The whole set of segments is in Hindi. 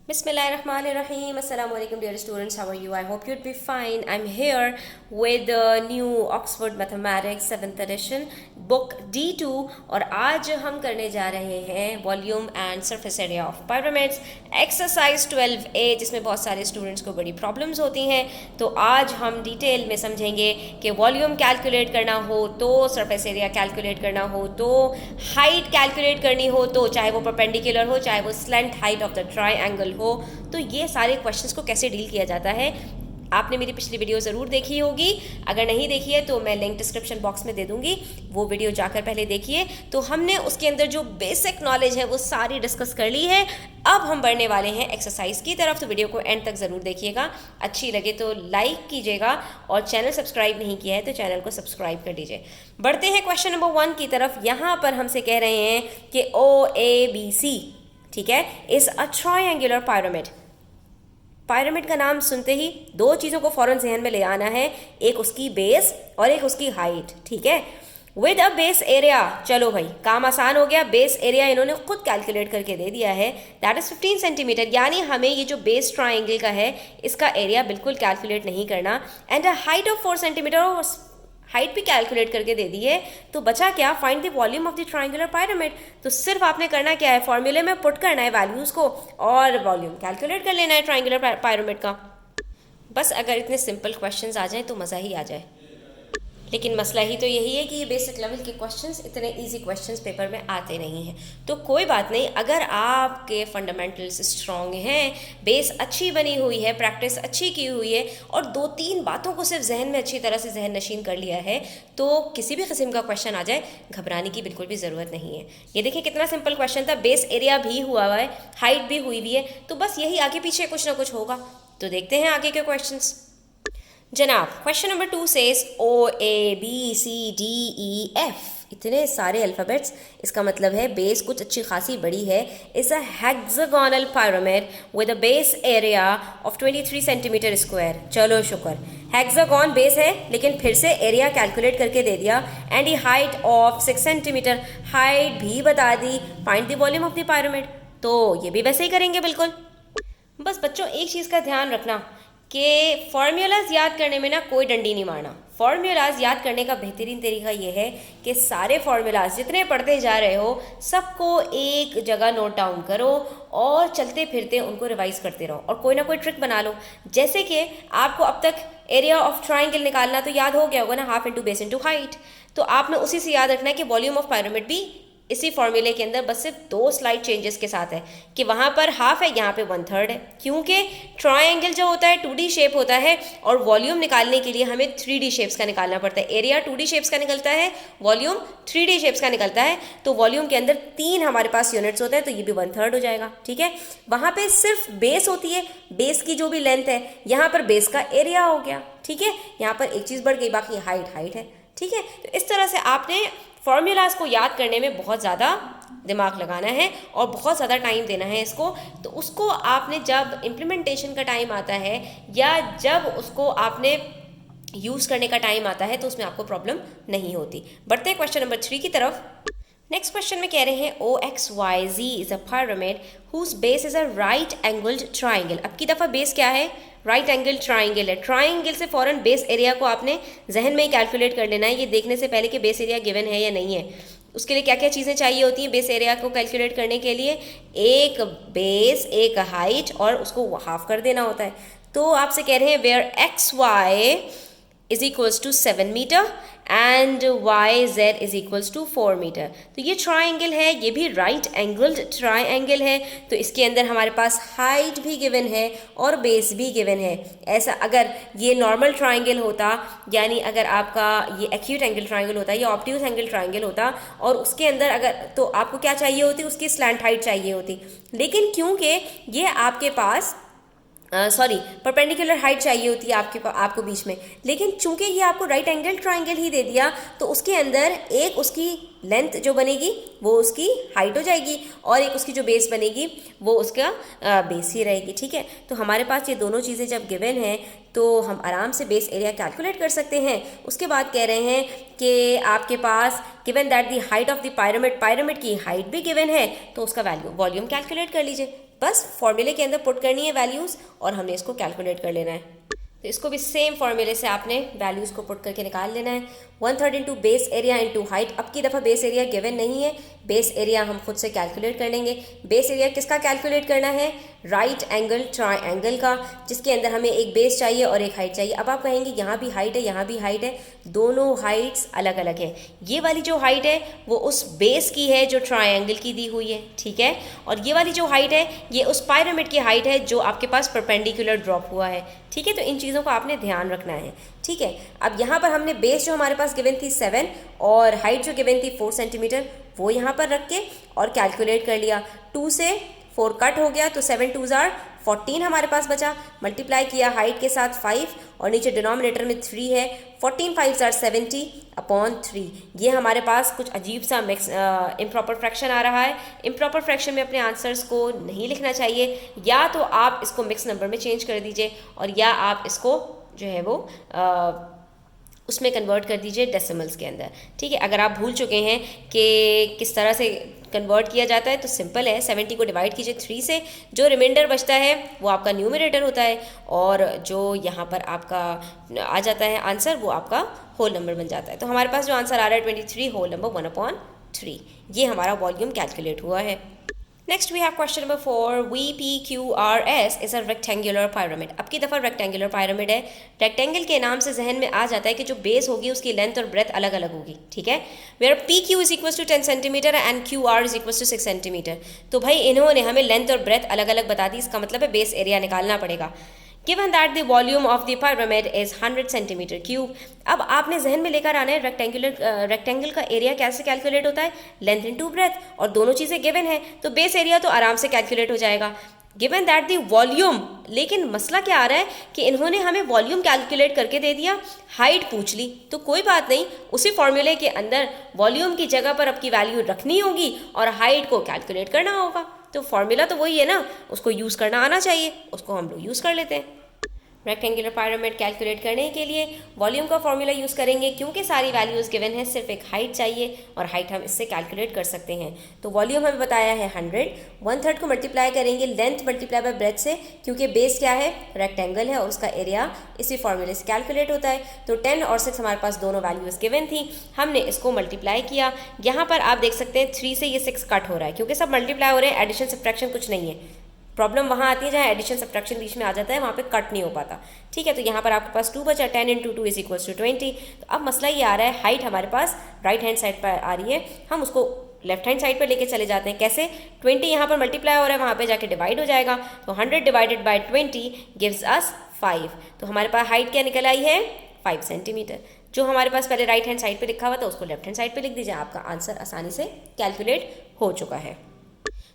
Bismillahirrahmanirrahim. Assalamu alaikum dear students. How are you? I hope you'd be fine. I'm here with the new Oxford Mathematics 7th edition book D2 और आज हम करने जा रहे हैं volume and surface area of pyramid's exercise 12A जिसमें बहुत सारे स्टूडेंट्स को बड़ी प्रॉब्लम्स होती हैं। तो आज हम डिटेल में समझेंगे कि वॉल्यूम कैलकुलेट करना हो तो, सरफेस एरिया कैलकुलेट करना हो तो, हाइट कैलकुलेट करनी हो तो, चाहे वो परपेंडिकुलर हो चाहे वो slant height of the triangle हो, तो ये सारे क्वेश्चंस को कैसे डील किया जाता है। आपने मेरी पिछली वीडियो ज़रूर देखी होगी, अगर नहीं देखी है तो मैं लिंक डिस्क्रिप्शन बॉक्स में दे दूंगी, वो वीडियो जाकर पहले देखिए। तो हमने उसके अंदर जो बेसिक नॉलेज है वो सारी डिस्कस कर ली है। अब हम बढ़ने वाले हैं एक्सरसाइज की तरफ, तो वीडियो को एंड तक ज़रूर देखिएगा। अच्छी लगे तो लाइक कीजिएगा और चैनल सब्सक्राइब नहीं किया है तो चैनल को सब्सक्राइब कर लीजिए। बढ़ते हैं क्वेश्चन नंबर 1 की तरफ। यहाँ पर हमसे कह रहे हैं कि OABC, ठीक है, is a triangular pyramid। Pyramid का नाम सुनते ही दो चीज़ों को फौरन जहन में ले आना है, एक उसकी बेस और एक उसकी हाइट, ठीक है। विद अ बेस एरिया, चलो भाई काम आसान हो गया। बेस एरिया इन्होंने खुद कैलकुलेट करके दे दिया है, दैट इज 15 सेंटीमीटर। यानी हमें ये जो बेस ट्राइंगल का है इसका एरिया बिल्कुल कैलकुलेट नहीं करना। And a height of 4 centimetre, और हाइट भी कैलकुलेट करके दे दी है। तो बचा क्या, find the volume of the triangular pyramid। तो सिर्फ आपने करना क्या है, फॉर्मूले में पुट करना है वैल्यूज़ को और वॉल्यूम कैलकुलेट कर लेना है ट्रायंगुलर pyramid का। बस अगर इतने सिंपल क्वेश्चंस आ जाएं तो मज़ा ही आ जाए। लेकिन मसला ही तो यही है कि ये बेसिक लेवल के क्वेश्चंस, इतने इजी क्वेश्चंस पेपर में आते नहीं हैं। तो कोई बात नहीं, अगर आपके फंडामेंटल्स स्ट्रॉन्ग हैं, बेस अच्छी बनी हुई है, प्रैक्टिस अच्छी की हुई है और 2-3 बातों को सिर्फ जहन में अच्छी तरह से जहन नशीन कर लिया है, तो किसी भी किस्म का क्वेश्चन आ जाए घबराने की बिल्कुल भी ज़रूरत नहीं है। ये देखिए कितना सिंपल क्वेश्चन था, बेस एरिया भी हुआ हुआ है, हाइट भी हुई है, तो बस यही आगे पीछे कुछ ना कुछ होगा। तो देखते हैं आगे के क्वेश्चंस। जनाब, क्वेश्चन नंबर 2 सेज OABCDEF, इतने सारे अल्फ़ाबेट्स, इसका मतलब है बेस कुछ अच्छी खासी बड़ी है। Is a hexagonal pyramid with a base area of 23 centimetre square. चलो शुक्र, हेक्सागोन बेस है लेकिन फिर से एरिया कैलकुलेट करके दे दिया। And height of 6 centimetre, height भी बता दी। Find the volume of the pyramid, तो ये भी वैसे ही करेंगे बिल्कुल। बस बच्चों एक चीज़ का ध्यान रखना कि फार्मूलाज याद करने में ना कोई डंडी नहीं मारना। फार्मूलाज याद करने का बेहतरीन तरीका ये है कि सारे फार्मूलाज जितने पढ़ते जा रहे हो सबको एक जगह नोट डाउन करो और चलते फिरते उनको रिवाइज करते रहो और कोई ना कोई ट्रिक बना लो। जैसे कि आपको अब तक एरिया ऑफ ट्राइंगल निकालना तो याद हो गया होगा ना, half into base into height. तो आपने उसी से याद रखना है कि वॉल्यूम ऑफ pyramid भी इसी फॉर्मूले के अंदर बस सिर्फ 2 स्लाइड चेंजेस के साथ है कि वहाँ पर हाफ है, यहाँ पे 1/3 है, क्योंकि ट्रायंगल जो होता है 2D शेप होता है और वॉल्यूम निकालने के लिए हमें 3D शेप्स का निकालना पड़ता है। एरिया 2D शेप्स का निकलता है, वॉल्यूम 3D शेप्स का निकलता है। तो वॉल्यूम के अंदर 3 हमारे पास यूनिट्स होते हैं, तो ये भी 1/3 हो जाएगा, ठीक है। वहाँ पर सिर्फ बेस होती है, बेस की जो भी लेंथ है, यहाँ पर बेस का एरिया हो गया, ठीक है। यहाँ पर एक चीज़ बढ़ गई, बाकी हाइट है, ठीक है। तो इस तरह से आपने फॉर्मूलाज को याद करने में बहुत ज़्यादा दिमाग लगाना है और बहुत ज़्यादा टाइम देना है इसको। तो उसको आपने जब इम्प्लीमेंटेशन का टाइम आता है या जब उसको आपने यूज़ करने का टाइम आता है तो उसमें आपको प्रॉब्लम नहीं होती। बढ़ते हैं क्वेश्चन नंबर 3 की तरफ। नेक्स्ट क्वेश्चन में कह रहे हैं OXYZ is a pyramid whose base is a right angled triangle। अब की दफ़ा बेस क्या है, राइट एंगल ट्राइंगल है। ट्राइंगल से फ़ौरन बेस एरिया को आपने जहन में ही कैलकुलेट कर लेना है, ये देखने से पहले कि बेस एरिया गिवन है या नहीं है। उसके लिए क्या क्या चीज़ें चाहिए होती हैं बेस एरिया को कैलकुलेट करने के लिए, एक बेस, एक हाइट और उसको हाफ कर देना होता है। तो आपसे कह रहे हैं where XY is equals to 7 meter and YZ is equals to 4 meter. तो ये ट्राइंगल है, ये भी राइट एंगल्ड ट्राइंगल है। तो इसके अंदर हमारे पास हाइट भी गिवन है और बेस भी गिवन है। ऐसा अगर ये नॉर्मल ट्राइंगल होता, यानी अगर आपका ये एक्यूट एंगल ट्राइंगल होता या ऑब्ट्यूज एंगल ट्राइंगल होता और उसके अंदर अगर, तो आपको क्या चाहिए होती, उसकी स्लैंट हाइट चाहिए होती। लेकिन क्योंकि ये आपके पास परपेंडिकुलर हाइट चाहिए होती है आपको बीच में, लेकिन चूंकि ये आपको राइट एंगल ट्राइंगल ही दे दिया तो उसके अंदर एक उसकी लेंथ जो बनेगी वो उसकी हाइट हो जाएगी और एक उसकी जो बेस बनेगी वो उसका बेस ही रहेगी, ठीक है। तो हमारे पास ये दोनों चीज़ें जब गिवन हैं तो हम आराम से बेस एरिया कैलकुलेट कर सकते हैं। उसके बाद कह रहे हैं कि आपके पास given that the height of the pyramid की हाइट भी गिवन है तो उसका वॉल्यूम कैलकुलेट कर लीजिए। बस फॉर्मूले के अंदर पुट करनी है वैल्यूज़ और हमने इसको कैलकुलेट कर लेना है। तो इसको भी सेम फॉर्मूले से आपने वैल्यूज़ को पुट करके निकाल लेना है। 1/3 into base area into height. अब की दफ़ा बेस एरिया गिवन नहीं है, बेस एरिया हम खुद से कैलकुलेट कर लेंगे। बेस एरिया किसका कैलकुलेट करना है? राइट एंगल ट्राइंगल का, जिसके अंदर हमें एक बेस चाहिए और एक हाइट चाहिए। अब आप कहेंगे यहाँ भी हाइट है, यहाँ भी हाइट है, दोनों हाइट्स अलग अलग है। ये वाली जो हाइट है वो उस बेस की है जो ट्राइंगल की दी हुई है, ठीक है, और ये वाली जो हाइट है ये उस पायरामिड की हाइट है जो आपके पास परपेंडिकुलर ड्रॉप हुआ है, ठीक है। तो इन चीज़ों को आपने ध्यान रखना है, ठीक है। अब यहाँ पर हमने बेस जो हमारे पास गिवन थी 7 और हाइट जो गिवन थी 4 सेंटीमीटर, वो यहाँ पर रख के और कैलकुलेट कर लिया। 2 से 4 कट हो गया तो 7 2s are 14 हमारे पास बचा। मल्टीप्लाई किया हाइट के साथ 5 और नीचे डिनोमिनेटर में 3 है। 14 5s are 70/3। ये हमारे पास कुछ अजीब सा मिक्स इम्प्रॉपर फ्रैक्शन आ रहा है। इम्प्रॉपर फ्रैक्शन में अपने आंसर्स को नहीं लिखना चाहिए, या तो आप इसको मिक्स नंबर में चेंज कर दीजिए और या आप इसको जो है वो उसमें कन्वर्ट कर दीजिए डेसिमल्स के अंदर, ठीक है। अगर आप भूल चुके हैं कि किस तरह से कन्वर्ट किया जाता है तो सिंपल है, 70 को डिवाइड कीजिए 3 से, जो रिमाइंडर बचता है वो आपका न्यूमरेटर होता है और जो यहाँ पर आपका आ जाता है आंसर वो आपका होल नंबर बन जाता है। तो हमारे पास जो आंसर आ रहा है 23 होल नंबर 1/3, ये हमारा वॉल्यूम कैलकुलेट हुआ है। Next we have question number 4। VPQRS is a rectangular pyramid. अब की दफ़ा रेक्टेंगुलर पायरामिड है। रेक्टेंगल के नाम से जहन में आ जाता है कि जो बेस होगी उसकी लेंथ और ब्रेथ अलग अलग होगी, ठीक है। Where PQ is equal to 10 centimeter and QR is equal to 6 centimeter. तो भाई इन्होंने हमें लेंथ और ब्रेथ अलग अलग बता दी, इसका मतलब है बेस एरिया निकालना पड़ेगा। Given that the volume of the pyramid is 100 centimetre cube. अब आपने जहन में लेकर आना है रेक्टेंगल का एरिया कैसे कैलकुलेट होता है, लेंथ इनटू ब्रेथ, और दोनों चीज़ें गिवन है तो बेस एरिया तो आराम से कैलकुलेट हो जाएगा। गिवन दैट द वॉल्यूम, लेकिन मसला क्या आ रहा है कि इन्होंने हमें वॉल्यूम कैलकुलेट करके दे दिया, हाइट पूछ ली। तो कोई बात नहीं, उसी फॉर्मूले के अंदर वॉल्यूम की जगह पर आपकी वैल्यू रखनी होगी और हाइट को कैलकुलेट करना होगा। तो फॉर्मूला तो वही है ना, उसको यूज़ करना आना चाहिए, उसको हम लोग यूज़ कर लेते हैं। रेक्टेंगुलर पायरामिड कैलकुलेट करने के लिए वॉल्यूम का फॉर्मूला यूज़ करेंगे, क्योंकि सारी वैल्यूज़ गिवन है, सिर्फ एक हाइट चाहिए और हाइट हम इससे कैलकुलेट कर सकते हैं। तो वॉल्यूम हमें बताया है 100, 1/3 को मल्टीप्लाई करेंगे लेंथ मल्टीप्लाई बाय ब्रेथ से, क्योंकि बेस क्या है, रेक्टेंगल है और उसका एरिया इसी फॉर्मूले से कैलकुलेट होता है। तो 10 और 6 हमारे पास दोनों वैल्यूज़ गिवन थी, हमने इसको मल्टीप्लाई किया। यहाँ पर आप देख सकते हैं 3 से ये 6 कट हो रहा है, क्योंकि सब मल्टीप्लाई हो रहे हैं, एडिशन सब्ट्रैक्शन कुछ नहीं है। प्रॉब्लम वहाँ आती है जहाँ एडिशन सब्ट्रैक्शन बीच में आ जाता है, वहाँ पे कट नहीं हो पाता, ठीक है। तो यहाँ पर आपके पास 2 बचा, 10 × 2 इज इक्वल्स टू 20। तो अब मसला ये आ रहा है, हाइट हमारे पास राइट हैंड साइड पर आ रही है, हम उसको लेफ्ट हैंड साइड पर लेके चले जाते हैं। कैसे? 20 यहाँ पर मल्टीप्लाई हो रहा है, वहाँ पे जाके डिवाइड हो जाएगा, तो 100 डिवाइडेड बाई 20 गिव्स अस 5। तो हमारे पास हाइट क्या निकल आई है, 5 सेंटीमीटर। जो हमारे पास पहले राइट हैंड साइड पे लिखा हुआ था उसको लेफ्ट हैंड साइड पे लिख दीजिए, आपका आंसर आसानी से कैलकुलेट हो चुका है।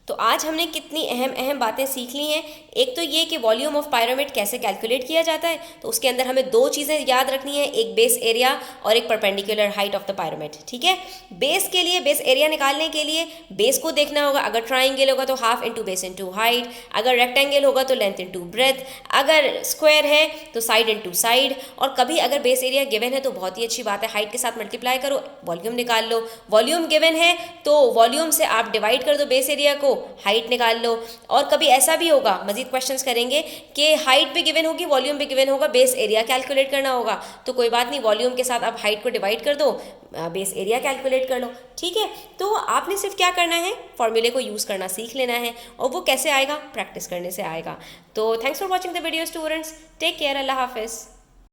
तो आज हमने कितनी अहम बातें सीख ली हैं। एक तो ये कि वॉल्यूम ऑफ पायरामिड कैसे कैलकुलेट किया जाता है, तो उसके अंदर हमें 2 चीज़ें याद रखनी है, एक बेस एरिया और एक perpendicular height of the pyramid, ठीक है। बेस के लिए, बेस एरिया निकालने के लिए बेस को देखना होगा। अगर ट्राइंगल होगा तो half into base into height, अगर रेक्टेंगल होगा तो लेंथ इंटू ब्रेथ, अगर स्क्वायर है तो साइड इंटू साइड, और कभी अगर बेस एरिया गिवन है तो बहुत ही अच्छी बात है, हाइट के साथ मल्टीप्लाई करो, वॉल्यूम निकाल लो। वॉल्यूम गिवन है तो वॉल्यूम से आप डिवाइड कर दो बेस एरिया को, हाइट निकाल लो। और कभी ऐसा भी होगा, मजीद क्वेश्चंस करेंगे कि हाइट भी गिवन होगी, वॉल्यूम भी गिवन होगा, बेस एरिया कैलकुलेट करना होगा, तो कोई बात नहीं, वॉल्यूम के साथ आप हाइट को डिवाइड कर दो, बेस एरिया कैलकुलेट कर लो, ठीक है। तो आपने सिर्फ क्या करना है, फॉर्मूले को यूज़ करना सीख लेना है, और वो कैसे आएगा, प्रैक्टिस करने से आएगा। तो thanks for watching the video students, take care, अल्लाह हाफिज़।